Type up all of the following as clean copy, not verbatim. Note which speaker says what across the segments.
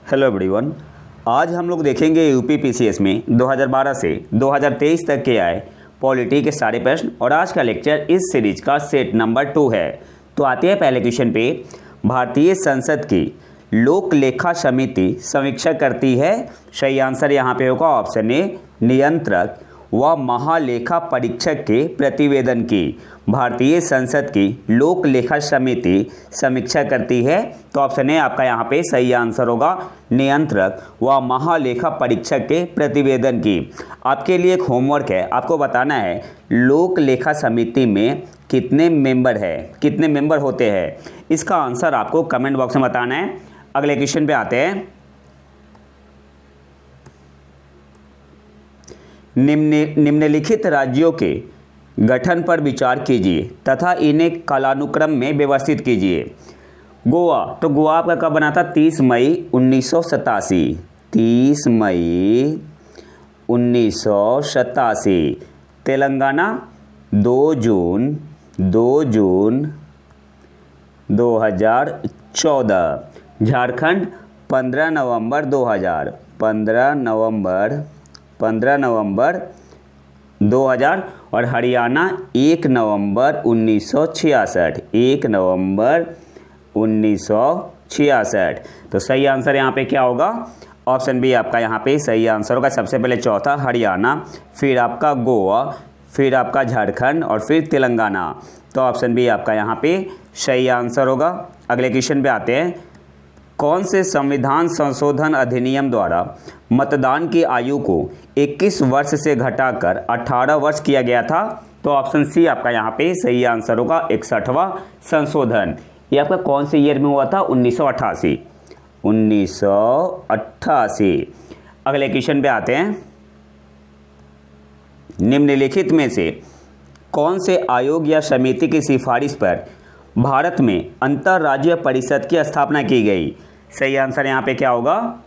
Speaker 1: Hello everyone. आज हम लोग देखेंगे यूपी पीसीएस में 2012 से 2023 तक के आए पॉलिटी के सारे प्रश्न और आज का लेक्चर इस सीरीज का सेट नंबर 2 है। तो आते हैं पहले क्वेश्चन पे। भारतीय संसद की लोक लेखा समिति समीक्षा करती है। सही आंसर यहाँ पे होगा ऑप्शन ए, नियंत्रक व महालेखा परीक्षक के प्रतिवेदन की। भारतीय संसद की लोक लेखा समिति समीक्षा करती है, तो ऑप्शन ए आपका यहाँ पे सही आंसर होगा, नियंत्रक व महालेखा परीक्षक के प्रतिवेदन की। आपके लिए एक होमवर्क है, आपको बताना है लोक लेखा समिति में कितने मेंबर है, कितने मेंबर होते हैं। इसका आंसर आपको कमेंट बॉक्स में बताना है। अगले क्वेश्चन पे आते हैं। निम्नलिखित राज्यों के गठन पर विचार कीजिए तथा इन्हें कालानुक्रम में व्यवस्थित कीजिए। गोवा, तो गोवा आपका कब बना था? 30 मई 1987। 30 मई 1987। तेलंगाना 2 जून 2014। झारखंड 15 नवंबर 2000। 15 नवंबर 2000 और हरियाणा 1 नवंबर 1966। 1 नवंबर 1966। तो सही आंसर यहाँ पे क्या होगा? ऑप्शन बी आपका यहाँ पे सही आंसर होगा। सबसे पहले चौथा हरियाणा, फिर आपका गोवा, फिर आपका झारखंड और फिर तेलंगाना। तो ऑप्शन बी आपका यहाँ पे सही आंसर होगा। अगले क्वेश्चन पे आते हैं। कौन से संविधान संशोधन अधिनियम द्वारा मतदान की आयु को 21 वर्ष से घटाकर 18 वर्ष किया गया था? तो ऑप्शन सी आपका यहाँ पे सही आंसर होगा, 61वां संशोधन। ये आपका कौन से ईयर में हुआ था? 1988। 1988। अगले क्वेश्चन पे आते हैं। निम्नलिखित में से कौन से आयोग या समिति की सिफारिश पर भारत में अंतर्राज्यीय परिषद की स्थापना की गई? सही आंसर यहाँ पे क्या होगा?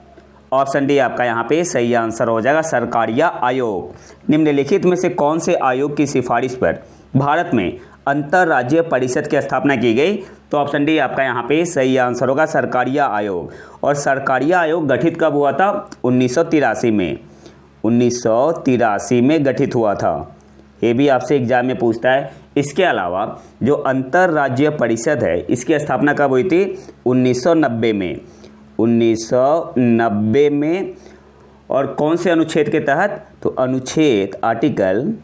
Speaker 1: ऑप्शन डी आपका यहाँ पे सही आंसर हो जाएगा, सरकारिया आयोग। निम्नलिखित में से कौन से आयोग की सिफारिश पर भारत में अंतर्राज्यीय परिषद की स्थापना की गई? तो ऑप्शन डी आपका यहाँ पे सही आंसर होगा, सरकारिया आयोग। और सरकारिया आयोग गठित कब हुआ था? 1983 में। 1983 में गठित हुआ था। ये भी आपसे एग्जाम में पूछता है। इसके अलावा जो अंतर्राज्यीय परिषद है इसकी स्थापना कब हुई थी? 1990 में। 1990 में। और कौन से अनुच्छेद के तहत? तो अनुच्छेद आर्टिकल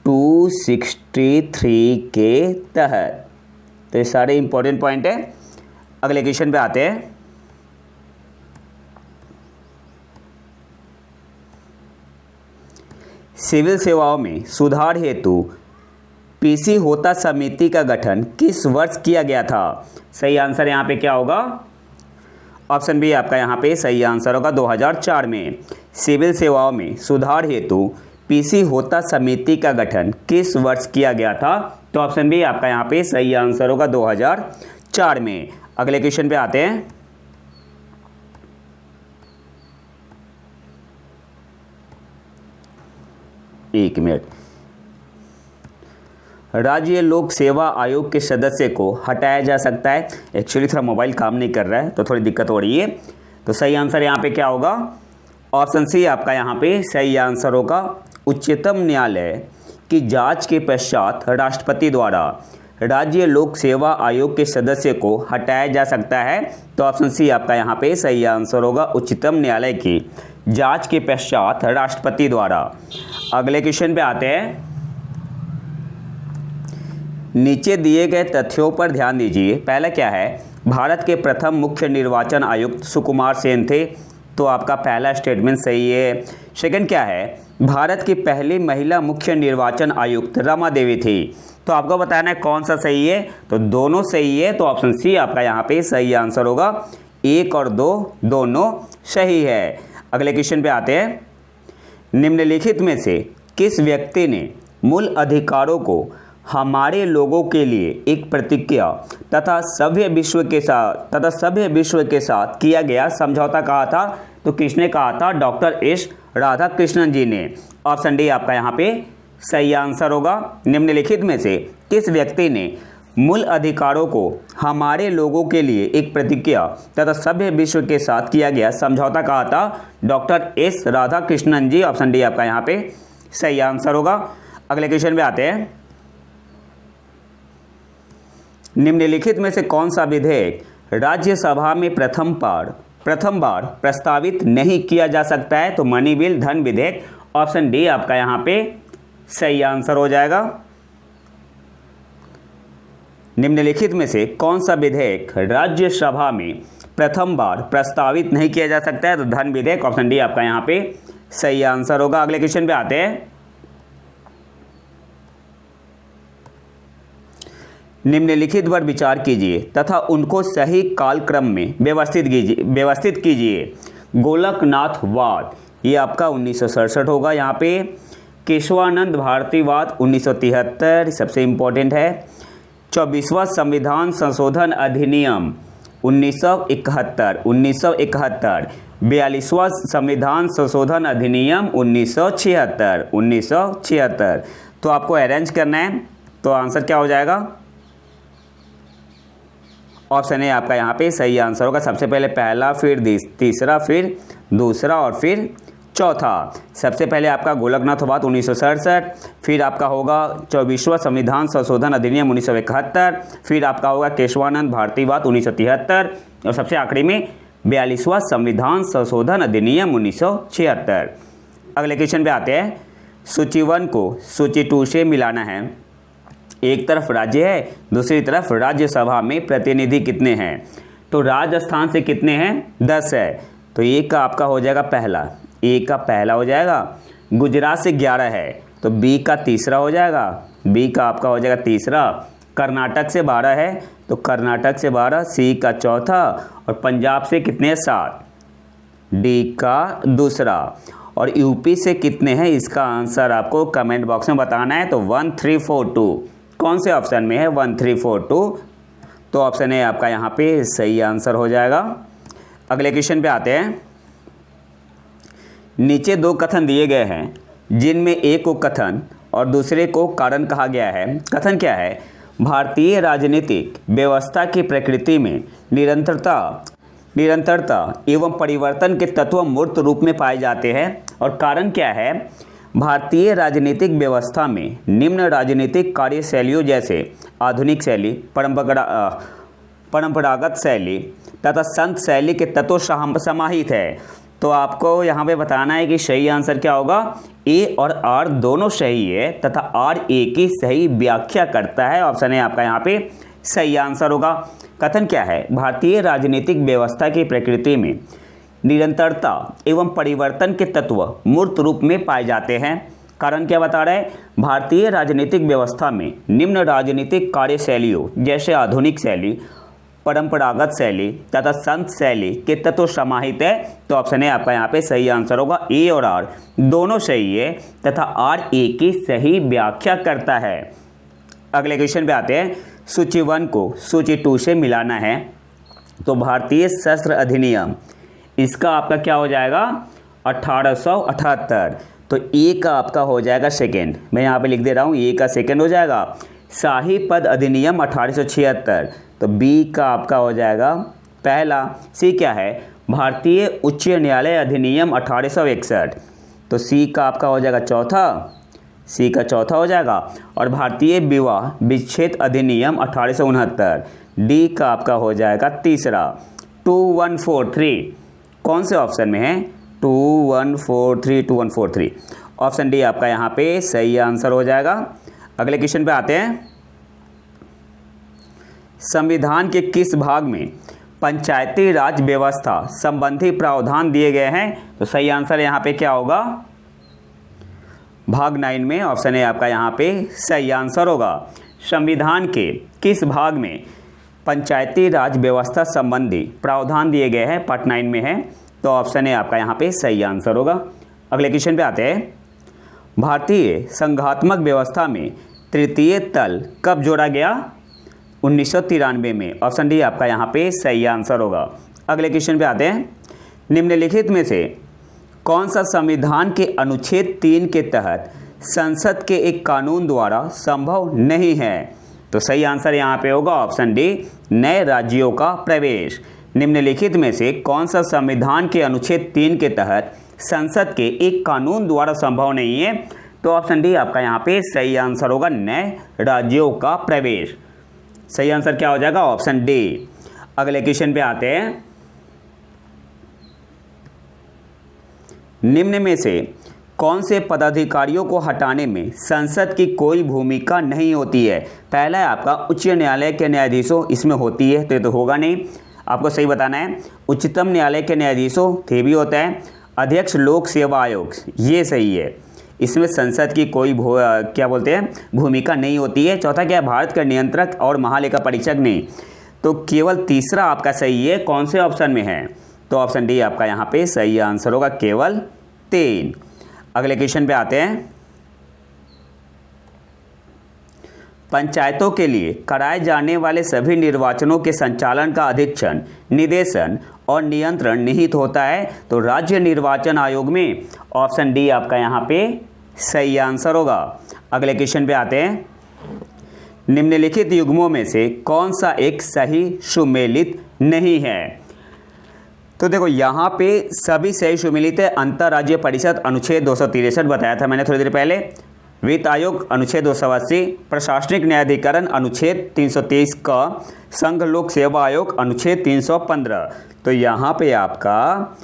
Speaker 1: 263 के तहत। तो ये सारे इंपॉर्टेंट पॉइंट है। अगले क्वेश्चन पे आते हैं। सिविल सेवाओं में सुधार हेतु पीसी होता समिति का गठन किस वर्ष किया गया था? सही आंसर यहाँ पे क्या होगा? ऑप्शन बी आपका यहाँ पे सही आंसर होगा, 2004 में। सिविल सेवाओं में सुधार हेतु पीसी होता समिति का गठन किस वर्ष किया गया था? तो ऑप्शन बी आपका यहाँ पे सही आंसर होगा, 2004 में। अगले क्वेश्चन पे आते हैं। एक मिनट। राज्य लोक सेवा आयोग के सदस्य को हटाया जा सकता है। एक्चुअली थोड़ा मोबाइल काम नहीं कर रहा है तो थोड़ी दिक्कत हो रही है। तो सही आंसर यहाँ पे क्या होगा? ऑप्शन सी आपका यहाँ पे सही आंसर होगा, उच्चतम न्यायालय की जांच के पश्चात राष्ट्रपति द्वारा राज्य लोक सेवा आयोग के सदस्य को हटाया जा सकता है। तो ऑप्शन सी आपका यहाँ पे सही आंसर होगा, उच्चतम न्यायालय की जांच के पश्चात राष्ट्रपति द्वारा। अगले क्वेश्चन पे आते हैं। नीचे दिए गए तथ्यों पर ध्यान दीजिए। पहला क्या है? भारत के प्रथम मुख्य निर्वाचन आयुक्त सुकुमार सेन थे। तो आपका पहला स्टेटमेंट सही है। सेकंड क्या है? भारत की पहली महिला मुख्य निर्वाचन आयुक्त रमा देवी थी। तो आपको बताना है कौन सा सही है। तो दोनों सही है। तो ऑप्शन सी आपका यहाँ पे सही आंसर होगा, 1 और 2 दोनों सही है। अगले क्वेश्चन पे आते हैं। निम्नलिखित में से किस व्यक्ति ने मूल अधिकारों को हमारे लोगों के लिए एक प्रतिज्ञा तथा सभ्य विश्व के साथ किया गया समझौता कहा था? तो किसने कहा था? डॉक्टर एस राधाकृष्णन जी ने। ऑप्शन डी आपका यहाँ पे सही आंसर होगा। निम्नलिखित में से किस व्यक्ति ने मूल अधिकारों को हमारे लोगों के लिए एक प्रतिज्ञा तथा सभ्य विश्व के साथ किया गया समझौता कहा था डॉक्टर एस राधाकृष्णन जी। ऑप्शन डी आपका यहाँ पे सही आंसर होगा। अगले क्वेश्चन पे आते हैं। निम्नलिखित में से कौन सा विधेयक राज्यसभा में प्रथम बार प्रस्तावित नहीं किया जा सकता है? तो मनी बिल, धन विधेयक। ऑप्शन डी आपका यहाँ पे सही आंसर हो जाएगा। निम्नलिखित में से कौन सा विधेयक राज्यसभा में प्रथम बार प्रस्तावित नहीं किया जा सकता है? तो धन विधेयक। ऑप्शन डी आपका यहाँ पे सही आंसर होगा। अगले क्वेश्चन पे आते हैं। निम्नलिखित पर विचार कीजिए तथा उनको सही कालक्रम में व्यवस्थित कीजिए। गोलकनाथवाद ये आपका 1967 होगा। यहाँ पे केशवानंद भारतीवाद 1973 सबसे इम्पोर्टेंट है। 24वां संविधान संशोधन अधिनियम 1971। 42वां संविधान संशोधन अधिनियम 1976। तो आपको अरेंज करना है, तो आंसर क्या हो जाएगा? ऑप्शन ए आपका यहाँ पे सही आंसर होगा। सबसे पहले पहला, फिर तीसरा, फिर दूसरा और फिर चौथा। सबसे पहले आपका गोलकनाथवाद 1967, फिर आपका होगा 24वां संविधान संशोधन अधिनियम 1971, फिर आपका होगा केशवानंद भारतीवाद 1973 और सबसे आखिरी में 42वां संविधान संशोधन अधिनियम 1976। अगले क्वेश्चन पे आते हैं। सूची 1 को सूची 2 से मिलाना है। एक तरफ राज्य है, दूसरी तरफ राज्यसभा में प्रतिनिधि कितने हैं? तो राजस्थान से कितने हैं? 10 है। तो ए का आपका हो जाएगा पहला, ए का पहला हो जाएगा। गुजरात से 11 है, तो बी का तीसरा हो जाएगा, बी का आपका हो जाएगा तीसरा। कर्नाटक से 12 है, तो कर्नाटक से 12, सी का चौथा। और पंजाब से कितने हैं? 7, डी का दूसरा। और यूपी से कितने हैं? इसका आंसर आपको कमेंट बॉक्स में बताना है। तो 1 3 4 2 कौन से ऑप्शन में है? 1 3 4 2। तो ऑप्शन है आपका यहाँ पे सही आंसर हो जाएगा। अगले क्वेश्चन पे आते हैं। नीचे 2 कथन दिए गए हैं, जिनमें एक को कथन और दूसरे को कारण कहा गया है। कथन क्या है? भारतीय राजनीतिक व्यवस्था की प्रकृति में निरंतरता एवं परिवर्तन के तत्व मूर्त रूप में पाए जाते हैं। और कारण क्या है? भारतीय राजनीतिक व्यवस्था में निम्न राजनीतिक कार्यशैलियों जैसे आधुनिक शैली, परंपरागत शैली तथा संत शैली के तत्व समाहित है। तो आपको यहाँ पे बताना है कि सही आंसर क्या होगा? ए और आर दोनों सही है तथा आर ए की सही व्याख्या करता है। ऑप्शन है आपका यहाँ पे सही आंसर होगा। कथन क्या है? भारतीय राजनीतिक व्यवस्था की प्रकृति में निरंतरता एवं परिवर्तन के तत्व मूर्त रूप में पाए जाते हैं। कारण क्या बता रहे हैं? भारतीय राजनीतिक व्यवस्था में निम्न राजनीतिक कार्यशैलियों जैसे आधुनिक शैली, परंपरागत शैली तथा संत शैली के तत्व समाहित है। तो ऑप्शन है आपका यहाँ पे सही आंसर होगा। ए और आर दोनों सही है तथा आर ए की सही व्याख्या करता है। अगले क्वेश्चन पे आते हैं। सूची 1 को सूची 2 से मिलाना है। तो भारतीय शस्त्र अधिनियम, इसका आपका क्या हो जाएगा? 1878। तो ए का आपका हो जाएगा सेकेंड, मैं यहाँ पे लिख दे रहा हूँ, ए का सेकेंड हो जाएगा। शाही पद अधिनियम 1876, तो बी का आपका हो जाएगा पहला। सी क्या है? भारतीय उच्च न्यायालय अधिनियम 1861, तो सी का आपका हो जाएगा चौथा, सी का चौथा हो जाएगा। और भारतीय विवाह विच्छेद अधिनियम 1869, डी का आपका हो जाएगा तीसरा। 2143 कौन से ऑप्शन में है? 2143 ऑप्शन डी आपका यहाँ पे सही आंसर हो जाएगा। अगले क्वेश्चन पे आते हैं। संविधान के किस भाग में पंचायती राज व्यवस्था संबंधी प्रावधान दिए गए हैं? तो सही आंसर यहाँ पे क्या होगा? भाग 9 में। ऑप्शन है आपका यहाँ पे सही आंसर होगा। संविधान के किस भाग में पंचायती राज व्यवस्था संबंधी प्रावधान दिए गए हैं? पार्ट 9 में है। तो ऑप्शन है आपका यहाँ पे सही आंसर होगा। अगले क्वेश्चन पे आते हैं। भारतीय संघात्मक व्यवस्था में तृतीय तल कब जोड़ा गया? 1993 में। ऑप्शन डी आपका यहाँ पे सही आंसर होगा। अगले क्वेश्चन पे आते हैं। निम्नलिखित में से कौन सा संविधान के अनुच्छेद 3 के तहत संसद के एक कानून द्वारा संभव नहीं है? तो सही आंसर यहाँ पे होगा ऑप्शन डी, नए राज्यों का प्रवेश। निम्नलिखित में से कौन सा संविधान के अनुच्छेद 3 के तहत संसद के एक कानून द्वारा संभव नहीं है? तो ऑप्शन डी आपका यहाँ पे सही आंसर होगा, नए राज्यों का प्रवेश। सही आंसर क्या हो जाएगा? Option D. अगले क्वेश्चन पे आते हैं। निम्न में से कौन से पदाधिकारियों को हटाने में संसद की कोई भूमिका नहीं होती है? पहला है आपका उच्च न्यायालय के न्यायाधीशों, इसमें होती है तो ये तो होगा नहीं, आपको सही बताना है। उच्चतम न्यायालय के न्यायाधीशों, ये भी होता है। अध्यक्ष लोक सेवा आयोग, ये सही है, इसमें संसद की कोई भूमिका नहीं होती है। चौथा क्या है? भारत का नियंत्रक और महालेखा परीक्षक नहीं। तो केवल तीसरा आपका सही है, कौन से ऑप्शन में है? तो ऑप्शन डी आपका यहाँ पे सही आंसर होगा, केवल 3। अगले क्वेश्चन पे आते हैं। पंचायतों के लिए कराए जाने वाले सभी निर्वाचनों के संचालन का अधीक्षण, निदेशन और नियंत्रण निहित होता है तो राज्य निर्वाचन आयोग में। ऑप्शन डी आपका यहाँ पे सही आंसर होगा। अगले क्वेश्चन पे आते हैं। निम्नलिखित युग्मों में से कौन सा एक सही सुमेलित नहीं है? तो देखो यहाँ पे सभी सही सुमेलित है। अंतर्राज्यीय परिषद अनुच्छेद 263 बताया था मैंने थोड़ी देर पहले, वित्त आयोग अनुच्छेद 280, प्रशासनिक न्यायाधिकरण अनुच्छेद 323 का, संघ लोक सेवा आयोग अनुच्छेद 315। तो यहाँ पे आपका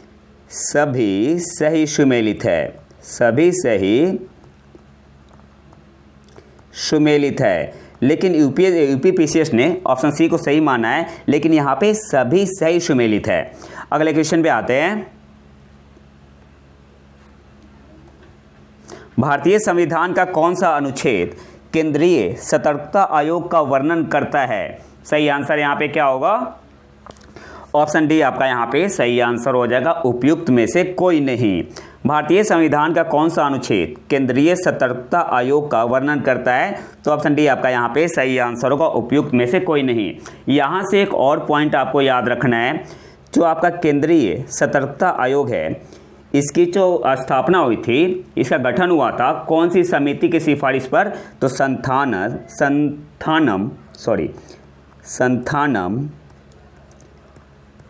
Speaker 1: सभी सही सुमेलित है, सभी सही सुमेलित है। लेकिन यूपीपीसीएस ने ऑप्शन सी को सही माना है, लेकिन यहाँ पे सभी सही सुमेलित है। अगले क्वेश्चन पे आते हैं। भारतीय संविधान का कौन सा अनुच्छेद केंद्रीय सतर्कता आयोग का वर्णन करता है? सही आंसर यहाँ पे क्या होगा? ऑप्शन डी आपका यहाँ पे सही आंसर हो जाएगा, उपयुक्त में से कोई नहीं। भारतीय संविधान का कौन सा अनुच्छेद केंद्रीय सतर्कता आयोग का वर्णन करता है? तो ऑप्शन डी आपका यहाँ पे सही आंसर होगा, उपयुक्त में से कोई नहीं। यहाँ से एक और पॉइंट आपको याद रखना है, जो आपका केंद्रीय सतर्कता आयोग है, इसकी जो स्थापना हुई थी, इसका गठन हुआ था कौन सी समिति की सिफारिश पर? तो संथानम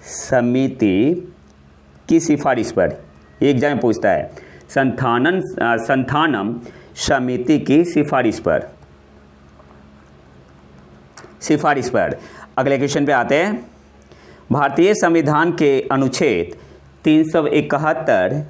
Speaker 1: समिति की सिफारिश पर। एग्जाम में पूछता है, संथानम समिति की सिफारिश पर। अगले क्वेश्चन पे आते हैं। भारतीय संविधान के अनुच्छेद 371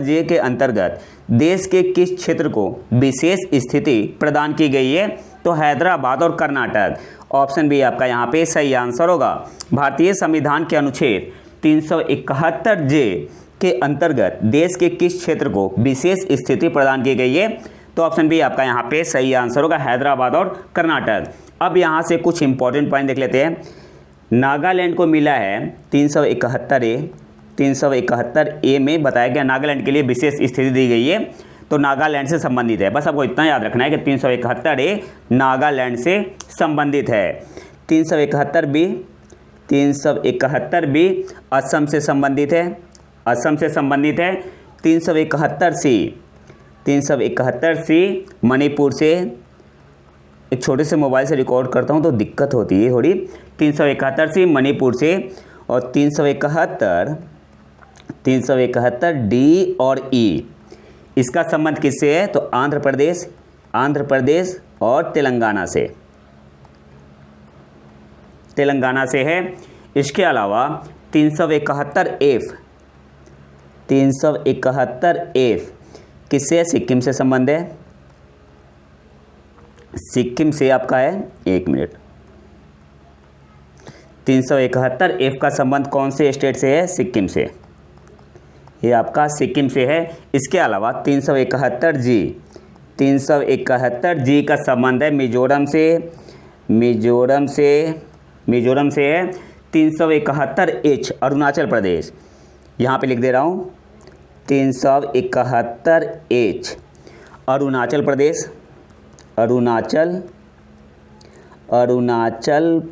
Speaker 1: जे के अंतर्गत देश के किस क्षेत्र को विशेष स्थिति प्रदान की गई है? तो हैदराबाद और कर्नाटक। ऑप्शन बी आपका यहाँ पे सही आंसर होगा। भारतीय संविधान के अनुच्छेद 371 जे के अंतर्गत देश के किस क्षेत्र को विशेष स्थिति प्रदान की गई है? तो ऑप्शन बी आपका यहाँ पे सही आंसर होगा, हैदराबाद और कर्नाटक। अब यहाँ से कुछ इंपॉर्टेंट पॉइंट देख लेते हैं। नागालैंड को मिला है 371 ए में बताया गया नागालैंड के लिए विशेष स्थिति दी गई है, तो नागालैंड से संबंधित है। बस आपको इतना याद रखना है कि 371 ए नागालैंड से संबंधित है। 371 बी असम से संबंधित है, 371 सी मणिपुर से। एक छोटे से मोबाइल से रिकॉर्ड करता हूँ तो दिक्कत होती है थोड़ी। 371 सी मणिपुर से, और 371 डी और ई, इसका संबंध किससे है? तो आंध्र प्रदेश और तेलंगाना से है। इसके अलावा 371 एफ किससे? सिक्किम से संबंध है, सिक्किम से आपका है। 1 मिनट। 371 एफ का संबंध कौन से स्टेट से है? सिक्किम से, ये आपका सिक्किम से है। इसके अलावा 371 जी का संबंध है मिजोरम से है। 371 एच अरुणाचल प्रदेश, यहाँ पे लिख दे रहा हूँ 371 एच अरुणाचल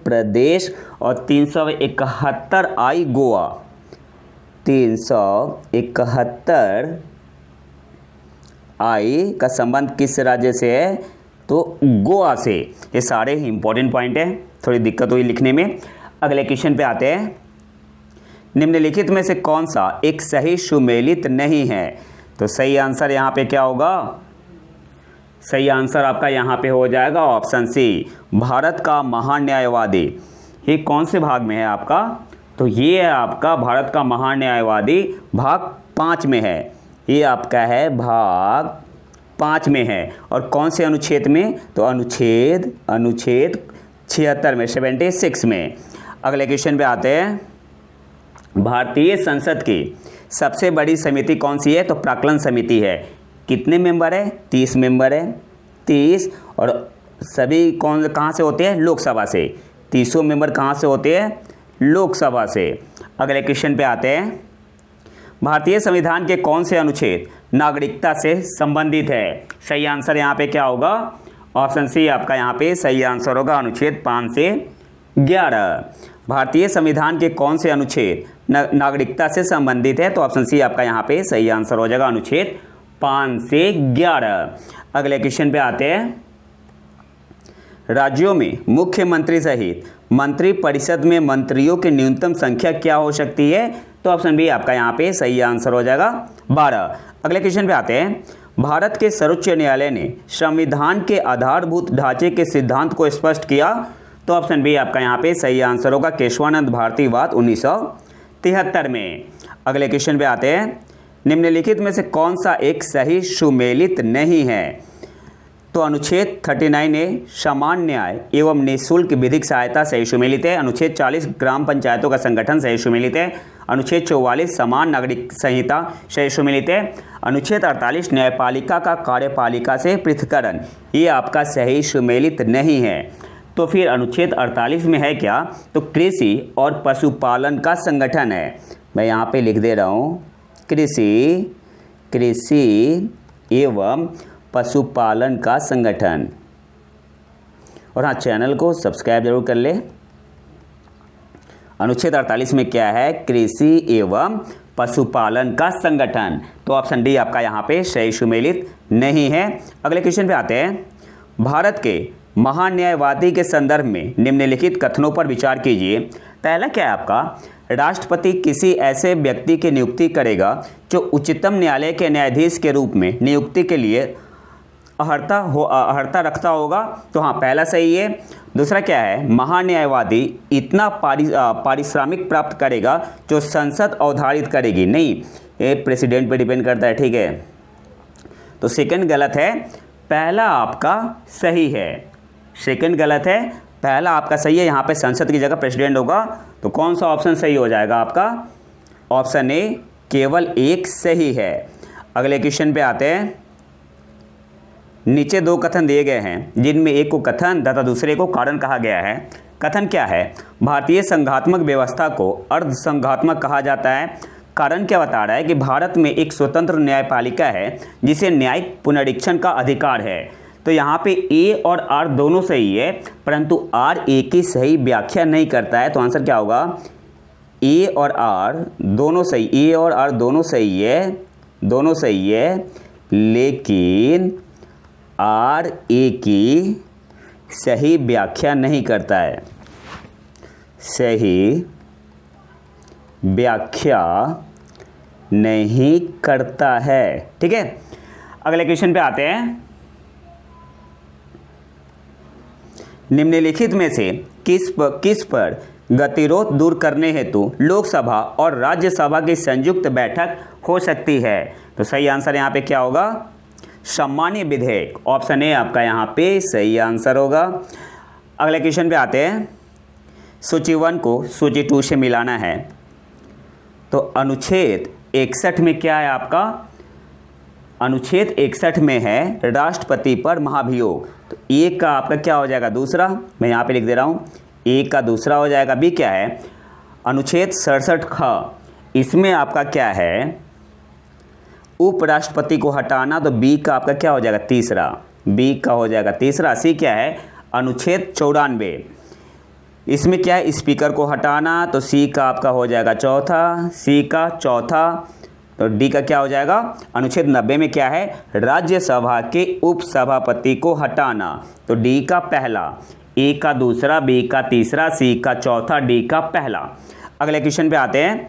Speaker 1: प्रदेश, और 371 आई गोवा। 371 आई का संबंध किस राज्य से है? तो गोवा से। ये सारे इंपॉर्टेंट पॉइंट हैं, थोड़ी दिक्कत हुई लिखने में। अगले क्वेश्चन पे आते हैं। निम्नलिखित में से कौन सा एक सही सुमेलित नहीं है? तो सही आंसर यहाँ पे क्या होगा? सही आंसर आपका यहाँ पे हो जाएगा ऑप्शन सी, भारत का महान न्यायवादी। ये कौन से भाग में है आपका? तो ये है आपका भारत का महान न्यायवादी, भाग 5 में है। ये आपका है भाग 5 में है। और कौन से अनुच्छेद में? तो अनुच्छेद 76 में, 76 में। अगले क्वेश्चन पे आते हैं। भारतीय संसद की सबसे बड़ी समिति कौन सी है? तो प्राक्कलन समिति है। कितने मेंबर है? 30 मेंबर है, 30। और सभी कहाँ से होते हैं? लोकसभा से। 30 मेंबर कहाँ से होते हैं? लोकसभा से। अगले क्वेश्चन पे आते हैं। भारतीय संविधान के कौन से अनुच्छेद नागरिकता से संबंधित है? सही आंसर यहाँ पे क्या होगा? ऑप्शन सी आपका यहाँ पे सही आंसर होगा, अनुच्छेद 5 से 11। भारतीय संविधान के कौन से अनुच्छेद नागरिकता से संबंधित है? तो ऑप्शन सी आपका यहाँ पे सही आंसर हो जाएगा, अनुच्छेद 5 से 11। अगले क्वेश्चन पे आते हैं। राज्यों में मुख्यमंत्री सहित मंत्री परिषद में मंत्रियों की न्यूनतम संख्या क्या हो सकती है? तो ऑप्शन बी आपका यहाँ पे सही आंसर हो जाएगा, 12। अगले क्वेश्चन पे आते हैं। भारत के सर्वोच्च न्यायालय ने संविधान के आधारभूत ढांचे के सिद्धांत को स्पष्ट किया। तो ऑप्शन बी आपका यहाँ पे सही आंसर होगा, केशवानंद भारती वाद 1973 में। अगले क्वेश्चन पे आते हैं। निम्नलिखित में से कौन सा एक सही सुमेलित नहीं है? तो अनुच्छेद 39A समान न्याय एवं निःशुल्क विधिक सहायता सही सुमेलित है। अनुच्छेद 40 ग्राम पंचायतों का संगठन सही सुमेलित है। अनुच्छेद 44 समान नागरिक संहिता सही सुमेलित है। अनुच्छेद 48 न्यायपालिका का कार्यपालिका से पृथक्करण, ये आपका सही सुमेलित नहीं है। तो फिर अनुच्छेद 48 में है क्या? तो कृषि और पशुपालन का संगठन है। मैं यहाँ पे लिख दे रहा हूँ, कृषि एवं पशुपालन का संगठन। और हाँ, चैनल को सब्सक्राइब जरूर कर ले। अनुच्छेद 48 में क्या है? कृषि एवं पशुपालन का संगठन। तो ऑप्शन डी आपका यहाँ पे सही सुमेलित नहीं है। अगले क्वेश्चन पे आते हैं। भारत के महान न्यायवादी के संदर्भ में निम्नलिखित कथनों पर विचार कीजिए। पहला क्या है आपका? राष्ट्रपति किसी ऐसे व्यक्ति की नियुक्ति करेगा जो उच्चतम न्यायालय के न्यायाधीश के रूप में नियुक्ति के लिए अर्हता रखता होगा। तो हाँ, पहला सही है। दूसरा क्या है? महान न्यायवादी इतना पारिश्रमिक प्राप्त करेगा जो संसद अवधारित करेगी। नहीं, ये प्रेसिडेंट पे डिपेंड करता है, ठीक है। तो सेकंड गलत है, पहला आपका सही है। सेकंड गलत है, पहला आपका सही है। यहाँ पे संसद की जगह प्रेसिडेंट होगा। तो कौन सा ऑप्शन सही हो जाएगा आपका? ऑप्शन ए केवल एक सही है। अगले क्वेश्चन पे आते हैं। नीचे 2 कथन दिए गए हैं जिनमें एक को कथन तथा दूसरे को कारण कहा गया है। कथन क्या है? भारतीय संघात्मक व्यवस्था को अर्ध संघात्मक कहा जाता है। कारण क्या बता रहा है? कि भारत में एक स्वतंत्र न्यायपालिका है जिसे न्यायिक पुनरीक्षण का अधिकार है। तो यहाँ पे ए और आर दोनों सही है, परंतु आर ए की सही व्याख्या नहीं करता है। तो आंसर क्या होगा? ए और आर दोनों सही, ए और आर दोनों सही है, दोनों सही है, लेकिन आर ए की सही व्याख्या नहीं करता है, सही व्याख्या नहीं करता है, ठीक है। अगले क्वेश्चन पे आते हैं। निम्नलिखित में से किस पर गतिरोध दूर करने हेतु लोकसभा और राज्यसभा की संयुक्त बैठक हो सकती है? तो सही आंसर यहाँ पे क्या होगा? सामान्य विधेयक। ऑप्शन ए आपका यहाँ पे सही आंसर होगा। अगले क्वेश्चन पे आते हैं। सूची 1 को सूची 2 से मिलाना है। तो अनुच्छेद 61 में क्या है आपका? अनुच्छेद 61 में है राष्ट्रपति पर महाभियोग। तो ए का आपका क्या हो जाएगा? दूसरा। मैं यहाँ पे लिख दे रहा हूँ, ए का दूसरा हो जाएगा। बी क्या है? अनुच्छेद 67 ख, इसमें आपका क्या है? उपराष्ट्रपति को हटाना। तो बी का आपका क्या हो जाएगा? तीसरा। बी का हो जाएगा तीसरा। सी क्या है? अनुच्छेद 94, इसमें क्या है? स्पीकर को हटाना। तो सी का आपका हो जाएगा चौथा। सी का चौथा। तो डी का क्या हो जाएगा? अनुच्छेद 90 में क्या है? राज्यसभा के उपसभापति को हटाना। तो डी का पहला, ए का दूसरा, बी का तीसरा, सी का चौथा, डी का पहला। अगले क्वेश्चन पे आते हैं।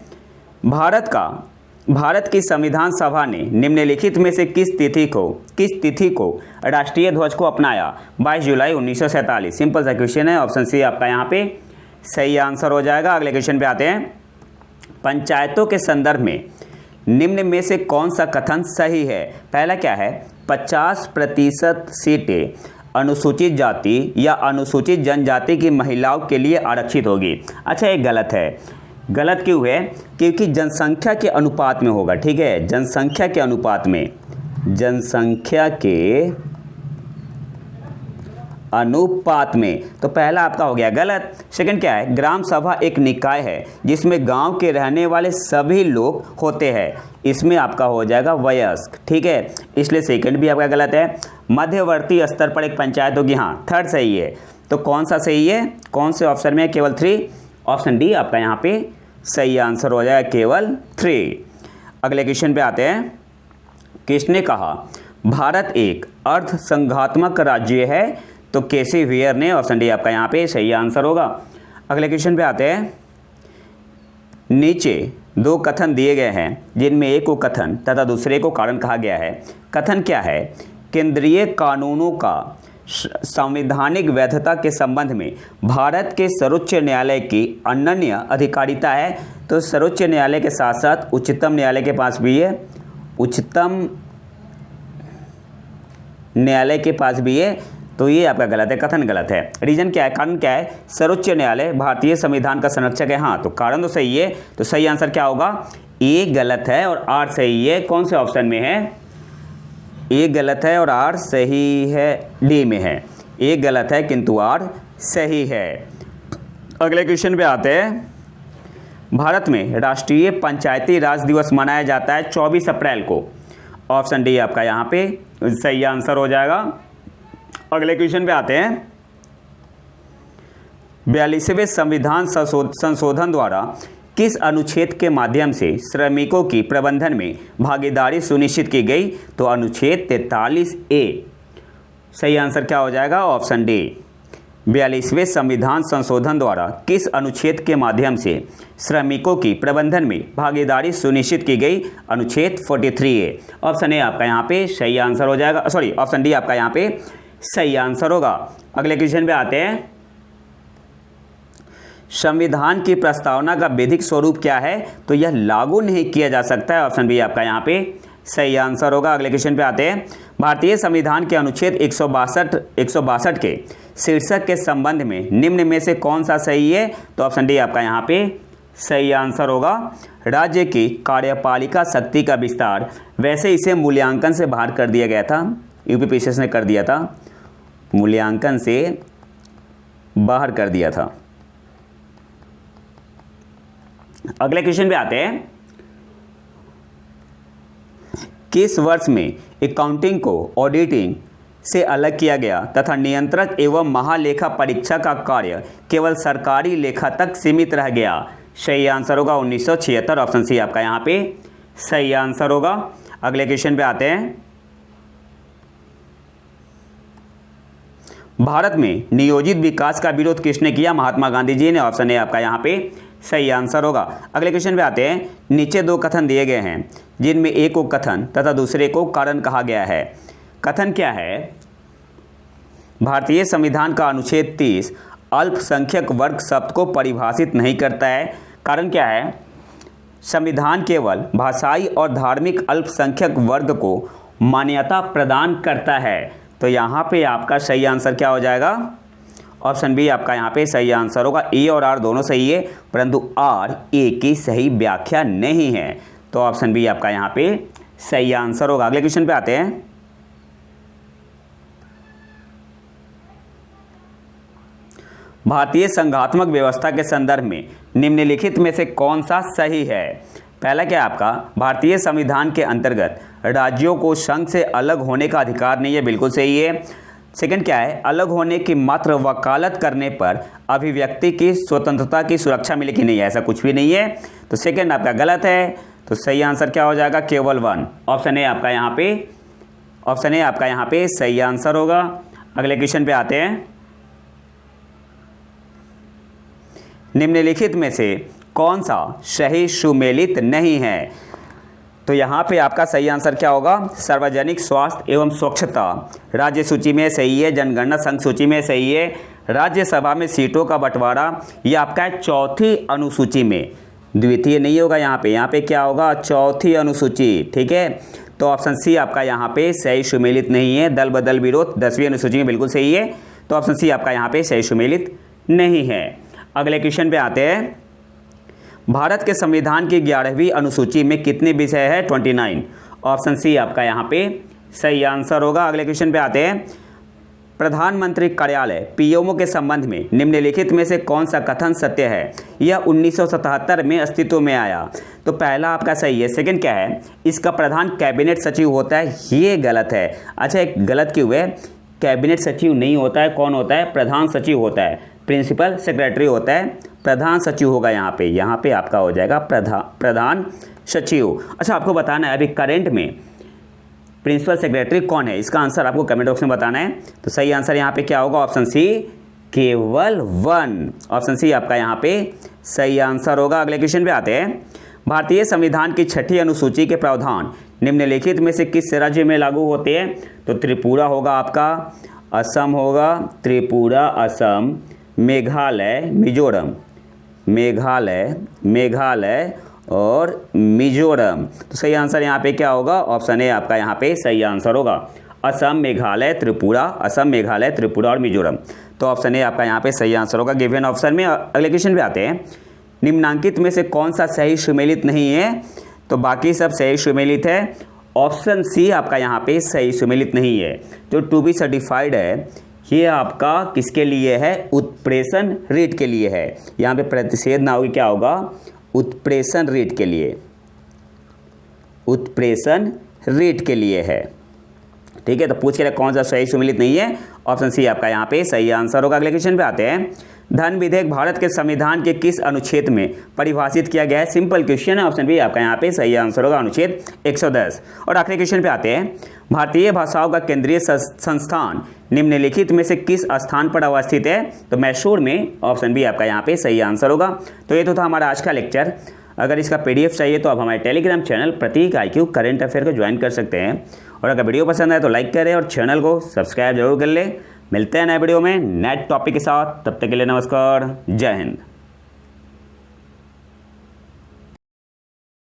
Speaker 1: भारत की संविधान सभा ने निम्नलिखित में से किस तिथि को राष्ट्रीय ध्वज को अपनाया? 22 जुलाई 1947। सिंपल सा क्वेश्चन है, ऑप्शन सी आपका यहाँ पे सही आंसर हो जाएगा। अगले क्वेश्चन पे आते हैं। पंचायतों के संदर्भ में निम्न में से कौन सा कथन सही है? पहला क्या है? 50% सीटें अनुसूचित जाति या अनुसूचित जनजाति की महिलाओं के लिए आरक्षित होगी। अच्छा, ये गलत है। गलत क्यों है? क्योंकि जनसंख्या के अनुपात में होगा। ठीक है, जनसंख्या के अनुपात में, जनसंख्या के अनुपात में। तो पहला आपका हो गया गलत। सेकंड क्या है? ग्राम सभा एक निकाय है जिसमें गांव के रहने वाले सभी लोग होते हैं। इसमें आपका हो जाएगा वयस्क। ठीक है, इसलिए सेकंड भी आपका गलत है। मध्यवर्ती स्तर पर एक पंचायत होगी, हाँ, थर्ड सही है। तो कौन सा सही है? कौन से ऑप्शन में? केवल 3। ऑप्शन डी आपका यहाँ पे सही आंसर हो जाएगा, केवल 3। अगले क्वेश्चन पे आते हैं। किसने कहा भारत एक अर्ध संघात्मक राज्य है? तो केसी वियर ने। ऑप्शन डी आपका यहाँ पे सही आंसर होगा। अगले क्वेश्चन पे आते हैं। नीचे 2 कथन दिए गए हैं जिनमें एक को कथन तथा दूसरे को कारण कहा गया है। कथन क्या है? केंद्रीय कानूनों का संवैधानिक वैधता के संबंध में भारत के सर्वोच्च न्यायालय की अनन्य अधिकारिता है। तो सर्वोच्च न्यायालय के साथ साथ उच्चतम न्यायालय के पास भी है, उच्चतम न्यायालय के पास भी है। तो ये आपका गलत है, कथन गलत है। रीजन क्या है? कारण क्या है? सर्वोच्च न्यायालय भारतीय संविधान का संरक्षक है। हाँ, तो कारण तो सही है। तो सही आंसर क्या होगा? ए गलत है और आर सही है। कौन से ऑप्शन में है? ए गलत है और आर सही है, डी में है। ए गलत है किंतु आर सही है। अगले क्वेश्चन पे आते हैं। भारत में राष्ट्रीय पंचायती राज दिवस मनाया जाता है 24 अप्रैल को। ऑप्शन डी आपका यहाँ पे सही आंसर हो जाएगा। अगले क्वेश्चन पे आते हैं। 42वें संविधान संशोधन द्वारा किस अनुच्छेद के माध्यम से श्रमिकों की प्रबंधन में भागीदारी सुनिश्चित की गई? तो अनुच्छेद 43A। सही आंसर क्या हो जाएगा? Option D. 42वें संविधान संशोधन द्वारा किस अनुच्छेद के माध्यम से श्रमिकों की प्रबंधन में भागीदारी सुनिश्चित की गई? अनुच्छेद 43A। ऑप्शन ए आपका यहाँ पे सही आंसर हो जाएगा। सॉरी, ऑप्शन डी आपका यहाँ पे सही आंसर होगा। अगले क्वेश्चन पे आते हैं। संविधान की प्रस्तावना का विधिक स्वरूप क्या है? तो यह लागू नहीं किया जा सकता है। ऑप्शन बी आपका यहाँ पे सही आंसर होगा। अगले क्वेश्चन पे आते हैं। भारतीय संविधान के अनुच्छेद 162 के शीर्षक के संबंध में निम्न में से कौन सा सही है? तो ऑप्शन डी आपका यहाँ पे सही आंसर होगा। राज्य की कार्यपालिका शक्ति का विस्तार, वैसे इसे मूल्यांकन से बाहर कर दिया गया था। यूपीपीसीएस ने कर दिया था, मूल्यांकन से बाहर कर दिया था। अगले क्वेश्चन पे आते हैं। किस वर्ष में अकाउंटिंग को ऑडिटिंग से अलग किया गया तथा नियंत्रक एवं महालेखा परीक्षा का कार्य केवल सरकारी लेखा तक सीमित रह गया? सही आंसर होगा 1976। ऑप्शन सी आपका यहाँ पे सही आंसर होगा। अगले क्वेश्चन पे आते हैं। भारत में नियोजित विकास का विरोध किसने किया? महात्मा गांधी जी ने। ऑप्शन ए आपका यहाँ पे सही आंसर होगा। अगले क्वेश्चन पे आते हैं। नीचे 2 कथन दिए गए हैं जिनमें एक को कथन तथा दूसरे को कारण कहा गया है। कथन क्या है? भारतीय संविधान का अनुच्छेद 30 अल्पसंख्यक वर्ग शब्द को परिभाषित नहीं करता है। कारण क्या है? संविधान केवल भाषाई और धार्मिक अल्पसंख्यक वर्ग को मान्यता प्रदान करता है। तो यहाँ पे आपका सही आंसर क्या हो जाएगा? ऑप्शन बी आपका यहाँ पे सही आंसर होगा। ए और आर दोनों सही है, परंतु आर ए की सही व्याख्या नहीं है। तो ऑप्शन बी आपका यहाँ पे सही आंसर होगा। अगले क्वेश्चन पे आते हैं। भारतीय संघात्मक व्यवस्था के संदर्भ में निम्नलिखित में से कौन सा सही है? पहला क्या आपका? भारतीय संविधान के अंतर्गत राज्यों को संघ से अलग होने का अधिकार नहीं है। बिल्कुल सही है। सेकंड क्या है? अलग होने की मात्र वकालत करने पर अभिव्यक्ति की स्वतंत्रता की सुरक्षा मिलेगी? नहीं, ऐसा कुछ भी नहीं है। तो सेकंड आपका गलत है। तो सही आंसर क्या हो जाएगा, केवल 1। ऑप्शन ए आपका यहाँ पे सही आंसर होगा। अगले क्वेश्चन पे आते हैं। निम्नलिखित में से कौन सा सही सुमेलित नहीं है? तो यहाँ पे आपका सही आंसर क्या होगा, सार्वजनिक स्वास्थ्य एवं स्वच्छता राज्य सूची में सही है, जनगणना संघ सूची में सही है, राज्यसभा में सीटों का बंटवारा ये आपका है चौथी अनुसूची में, द्वितीय नहीं होगा यहाँ पे क्या होगा, चौथी अनुसूची। ठीक है, तो ऑप्शन सी आपका यहाँ पे सही सुमेलित नहीं है। दल बदल विरोध 10वीं अनुसूची में बिल्कुल सही है, तो ऑप्शन सी आपका यहाँ पे सही सुमेलित नहीं है। अगले क्वेश्चन पे आते हैं। भारत के संविधान की 11वीं अनुसूची में कितने विषय है, 29। ऑप्शन सी आपका यहाँ पे सही आंसर होगा। अगले क्वेश्चन पे आते हैं। प्रधानमंत्री कार्यालय पीएमओ के संबंध में निम्नलिखित में से कौन सा कथन सत्य है? यह 1977 में अस्तित्व में आया। तो पहला आपका सही है। सेकंड क्या है, इसका प्रधान कैबिनेट सचिव होता है, ये गलत है। अच्छा, एक गलत क्यों है, कैबिनेट सचिव नहीं होता है, कौन होता है, प्रधान सचिव होता है, प्रिंसिपल सेक्रेटरी होता है, प्रधान सचिव होगा यहाँ पे आपका हो जाएगा प्रधान सचिव। अच्छा, आपको बताना है अभी करंट में प्रिंसिपल सेक्रेटरी कौन है, इसका आंसर आपको कमेंट बॉक्स में बताना है। तो सही आंसर यहाँ पे क्या होगा, ऑप्शन सी केवल 1। ऑप्शन सी आपका यहाँ पे सही आंसर होगा। अगले क्वेश्चन पे आते हैं। भारतीय संविधान की 6ठी अनुसूची के प्रावधान निम्नलिखित में से किस राज्य में लागू होते हैं? तो त्रिपुरा होगा आपका, असम होगा, त्रिपुरा, असम, मेघालय, मेघालय और मिजोरम। तो सही आंसर यहाँ पे क्या होगा, ऑप्शन ए आपका यहाँ पे सही आंसर होगा, असम, मेघालय, त्रिपुरा, असम, मेघालय, त्रिपुरा और मिजोरम। तो ऑप्शन ए आपका यहाँ पे सही आंसर होगा गिवन ऑप्शन में। अगले क्वेश्चन पे आते हैं। निम्नांकित में से कौन सा सही सुमेलित नहीं है? तो बाकी सब सही सुमेलित है। ऑप्शन सी आपका यहाँ पे सही सुमेलित नहीं है। जो टू बी सर्टिफाइड है ये आपका किसके लिए है, उत्प्रेषण रीट के लिए है। यहाँ पे प्रतिषेध ना होगी, क्या होगा, उत्प्रेषण रीट के लिए, उत्प्रेषण रीट के लिए है। ठीक है, तो पूछ के कौन सा सही सुमेलित नहीं है, ऑप्शन सी आपका यहाँ पे सही आंसर होगा। अगले क्वेश्चन पे आते हैं। धन विधेयक भारत के संविधान के किस अनुच्छेद में परिभाषित किया गया है? सिंपल क्वेश्चन है, ऑप्शन बी आपका यहाँ पे सही आंसर होगा, अनुच्छेद 110। और आखिरी क्वेश्चन पे आते हैं। भारतीय भाषाओं का केंद्रीय संस्थान निम्नलिखित में से किस स्थान पर अवस्थित है? तो मैसूर में, ऑप्शन बी आपका यहाँ पे सही आंसर होगा। तो ये तो था हमारा आज का लेक्चर। अगर इसका पीडीएफ चाहिए तो आप हमारे टेलीग्राम चैनल प्रतीक IQ करंट अफेयर को ज्वाइन कर सकते हैं। और अगर वीडियो पसंद आए तो लाइक करें और चैनल को सब्सक्राइब जरूर कर लें। मिलते हैं नए वीडियो में नए टॉपिक के साथ, तब तक के लिए नमस्कार, जय हिंद।